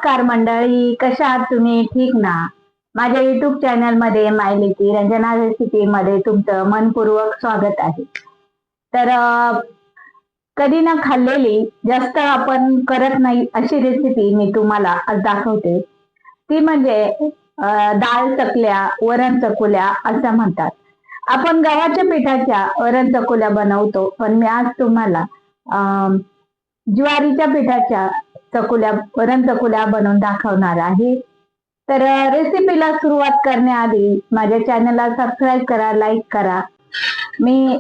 नमस्कार मंडळी, कशा आहात तुम्ही? ठीक ना? माझ्या युट्यूब चॅनल मध्ये मायलेकी रंजना रेसिपी मध्ये तुमचं मनपूर्वक स्वागत आहे. तर कधी ना खाल्लेली, जास्त आपण करत नाही अशी रेसिपी मी तुम्हाला आज दाखवते. ती म्हणजे डाळ चकल्या, वरण चकुल्या असं म्हणतात. आपण गव्हाच्या पिठाच्या वरण चकुल्या बनवतो, पण मी आज तुम्हाला ज्वारीच्या पिठाच्या चकुल्या, वरण चकुल्या बनवून दाखवणार आहे. तर रेसिपीला सुरुवात करण्याआधी माझ्या चॅनलला सबस्क्राईब करा, लाईक करा. मी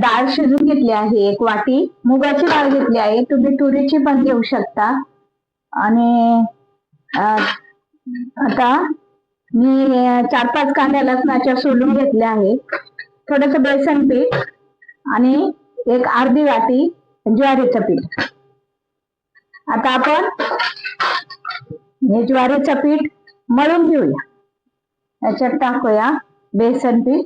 डाळ शिजून घेतली आहे, 1 वाटी मुगाची डाळ घेतली आहे, तुम्ही तुरीची पण घेऊ शकता. आणि आता मी 4-5 कांड्या लसणाच्या सोलून घेतल्या आहे, थोडस बेसन पीठ आणि 1 अर्धी वाटी ज्वारीचं पीठ. आता आपण हे ज्वारीचं पीठ मळून घेऊया. याच्यात टाकूया बेसन पीठ,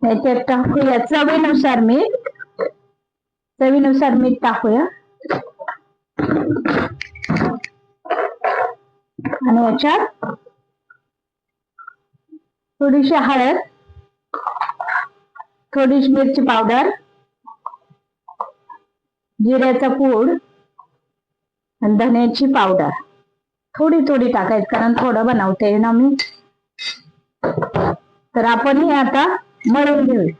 याच्यात टाकूया चवीनुसार मीठ टाकूया आणि याच्यात थोडीशी हळद, थोडीशी मिरची पावडर, जिऱ्याचा पूड आणि धन्याची पावडर थोडी थोडी टाकायची, कारण थोडं बनवते ना मी. तर आपण हे आता मळून घेऊया.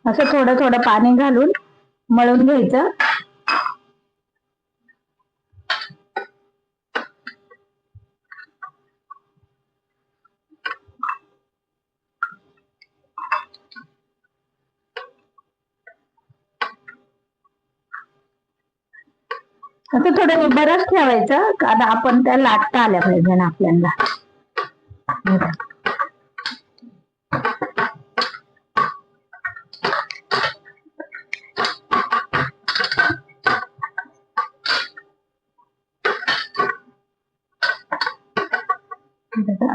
असं थोडं थोडं पाणी घालून मळून घ्यायचं. असं थोडं बरंच ठेवायचं, कारण आपण त्या लाटता आल्या पाहिजे ना आपल्याला.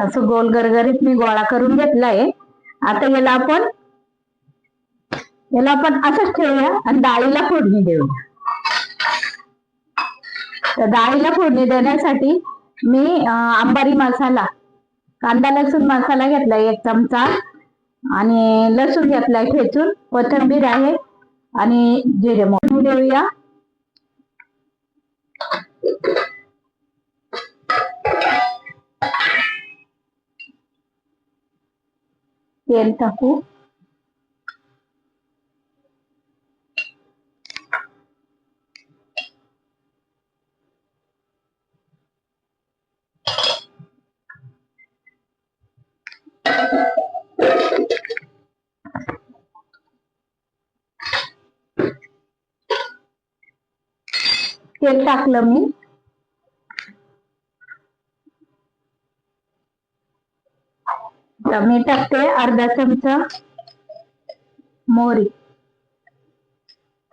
असं गोल गरगरीत मी गोळा करून घेतलाय. आता याला आपण असंच ठेवूया आणि डाळीला फोडणी देऊया. तर डाळीला फोडणी देण्यासाठी मी अंबारी मसाला, कांदा लसूण मसाला घेतलाय 1 चमचा आणि लसूण घेतलाय ठेचून, कोथिंबीर आहे आणि जिरे मोहरी देऊया. तेल टाकू. तेल टाकलं मी. तर मी टाकते अर्धा चमचा मोहरी.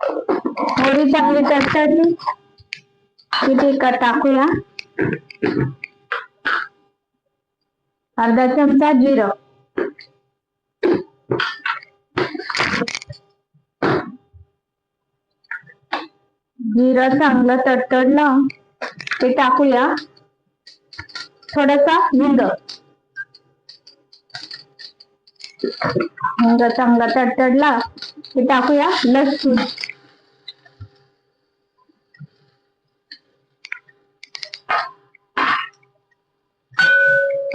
मोहरी चांगली तडतडली की ती टाकूया अर्धा चमचा जिरं, जिरं चांगलं तडतडलं ते टाकूया थोडासा हिंग. हिंग चांगला तडतडला ते टाकूया लसूण.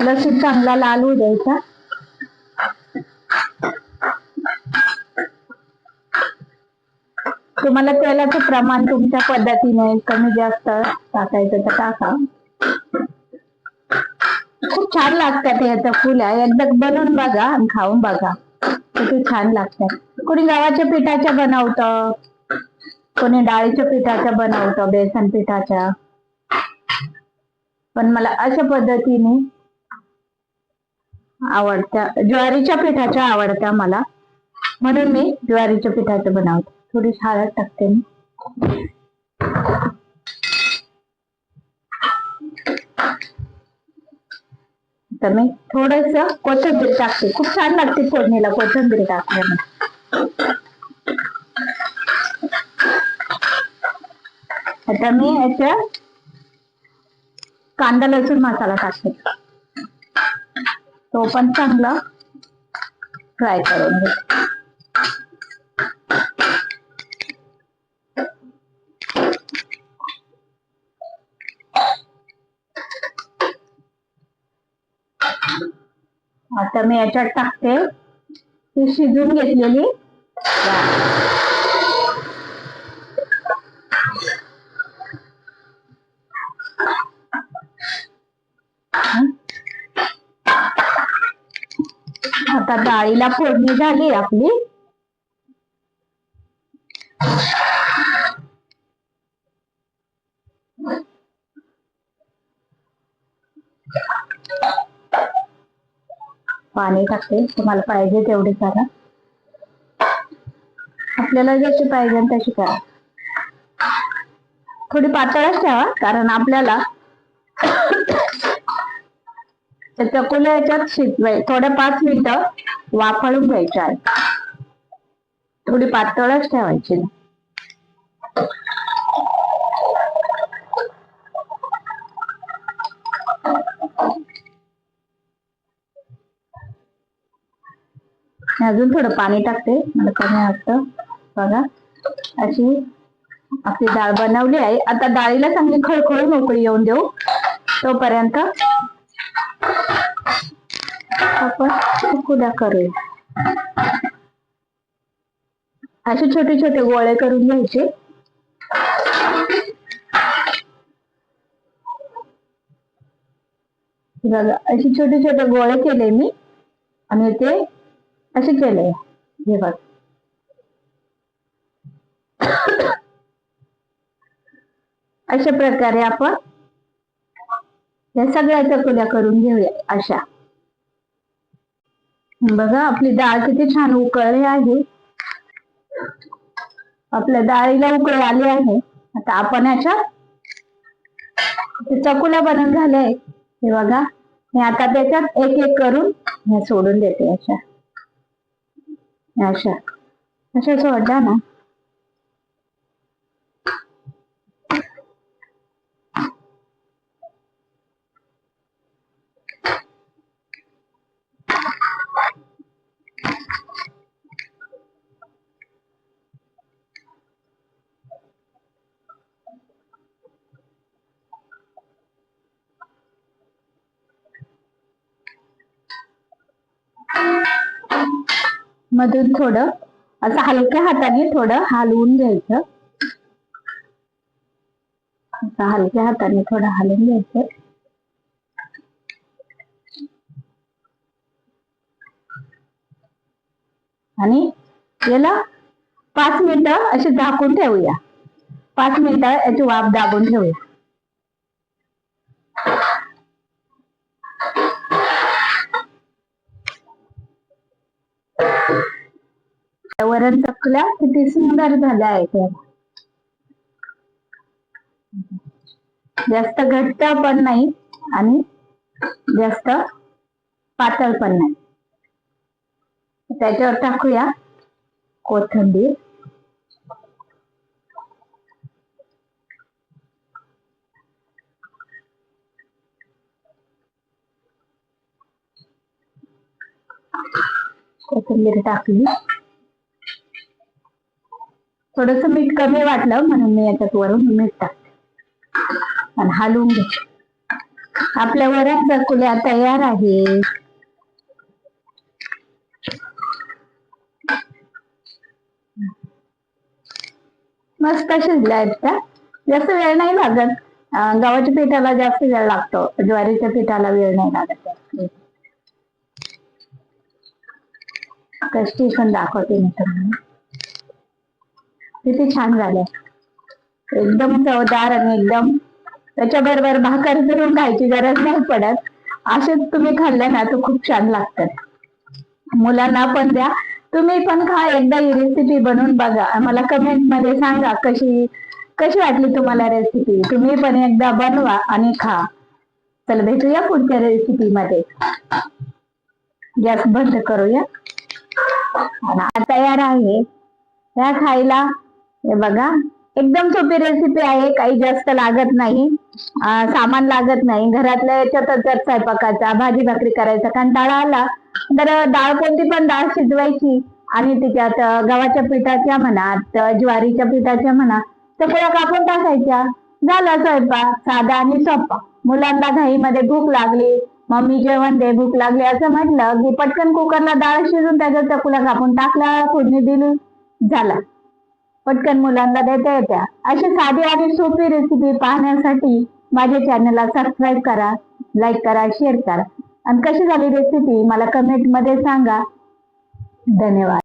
लसूण चांगला लाल होऊ द्यायचा. तुम्हाला तेलाचं प्रमाण तुमच्या पद्धतीने कमी जास्त टाकायचं तर टाका. खूप छान लागतात याच्या फुल्या. एकदा बनवून बघा आणि खाऊन बघा, किती छान लागतात. कोणी गव्हाच्या पिठाच्या बनवतं, कोणी डाळीच्या पिठाच्या बनवतं, बेसन पिठाच्या. पण मला अशा पद्धतीने आवडत्या, ज्वारीच्या पिठाच्या आवडत्या मला, म्हणून मी ज्वारीच्या पिठाच्या बनवते. थोडी हळद टाकते मी. तर मी थोडस कोथिंबीर टाकते. खूप छान लागते फोडणीला कोथिंबीर टाकल्याने. आता मी याच्यात कांदा लसूण मसाला टाकते, तो पण चांगला फ्राय करून घेते. आता मी याच्यात टाकते ती शिजून घेतलेली डाळ. आता डाळीला फोडणी झाली आपली. पाणी टाकते, तुम्हाला पाहिजे तेवढी करा, आपल्याला जशी पाहिजे तशी करा. थोडी पातळच ठेवा, कारण आपल्याला चकुल्या याच्यात शिजवाय थोड्या 5 मिनिटं वाफळून घ्यायच्या आहे. थोडी पातळच ठेवायची. अजून थोडं पाणी टाकते, मला कमी वाटतं. बघा अशी आपली डाळ बनवली आहे. आता डाळीला चांगली खळखळून उकळी येऊन देऊ, तोपर्यंत आपण उकळ्या करूया. असे छोटे छोटे गोळे करून घ्यायचे. बघा असे छोटे छोटे गोळे केले मी, आणि ते असे केले. हे बघ, अशा प्रकारे आपण या सगळ्या चकुल्या करून घेऊया. अशा बघा आपली डाळ किती छान उकळली आहे. आपल्या डाळीला उकळी आली आहे. आता आपण याच्या चकुल्या बनवून झाल्या आहेत. हे बघा, मी आता त्याच्यात एक एक करून हे सोडून देते. अशा अशा अशा सोडल्या ना, मधून थोडं असं हलक्या हाताने थोडं हलवून घ्यायचं. असं हलक्या हाताने थोडं हलवून घ्यायचं. आणि याला 5 मिनिटं अशी झाकून ठेवूया. 5 मिनिटं याची वाफ दाबून ठेवूया. वरण चकल्या किती सुंदर झाल्या आहेत. जास्त घट्ट पण नाही आणि जास्त पातळ पण नाही. त्याच्यावर टाकूया कोथिंबीर. कोथिंबीर टाकली. थोडस मीठ कमी वाटलं म्हणून मी याच्यात वरून मीठ टाकते आणि हलवून घेते. आपल्या वरण चकुल्या तयार आहे. मस्त शिजल्या आहेत त्या. जास्त वेळ नाही लागत. गव्हाच्या पिठाला जास्त वेळ लागतो, ज्वारीच्या पिठाला वेळ नाही लागत. कशी पण दाखवते मी तुम्हाला. किती छान झाल्या, एकदम चवदार आणि एकदम त्याच्याबरोबर भाकर करून खायची गरज नाही पडत. असेच तुम्ही खाल्ले ना तर खूप छान लागतात. मुलांना पण द्या, तुम्ही पण खा. एकदा ही रेसिपी बनवून बघा, मला कमेंट मध्ये सांगा कशी वाटली तुम्हाला रेसिपी. तुम्ही पण एकदा बनवा आणि खा. चला भेटूया पुढच्या रेसिपी मध्ये. गॅस बंद करूया. तयार आहे त्या खायला. हे बघा एकदम सोपी रेसिपी आहे, काही जास्त लागत नाही, सामान लागत नाही. घरातल्या याच्यातच जर स्वयंपाकाचा भाजी भाकरी करायचा कंटाळा आला तर डाळ, कोणती पण डाळ शिजवायची आणि त्याच्यात गव्हाच्या पिठाच्या म्हणा, ज्वारीच्या पिठाच्या म्हणा, चकल्या कापून टाकायच्या. झाला स्वयंपाक, साधा आणि सोपा. मुलांना घाईमध्ये भूक लागली, मम्मी जेवण दे, भूक लागली असं म्हटलं की पटकन कुकरला डाळ शिजून त्याच्यात चकुल्या कापून टाकला, फोडणी दिली, झाला. पटकन मुलांना देता येत्या. अशी साधी आणि सोपी रेसिपी पाहण्यासाठी माझ्या चॅनलला सबस्क्राईब करा, लाईक करा, शेअर करा आणि कशी झाली रेसिपी मला कमेंट मध्ये सांगा. धन्यवाद.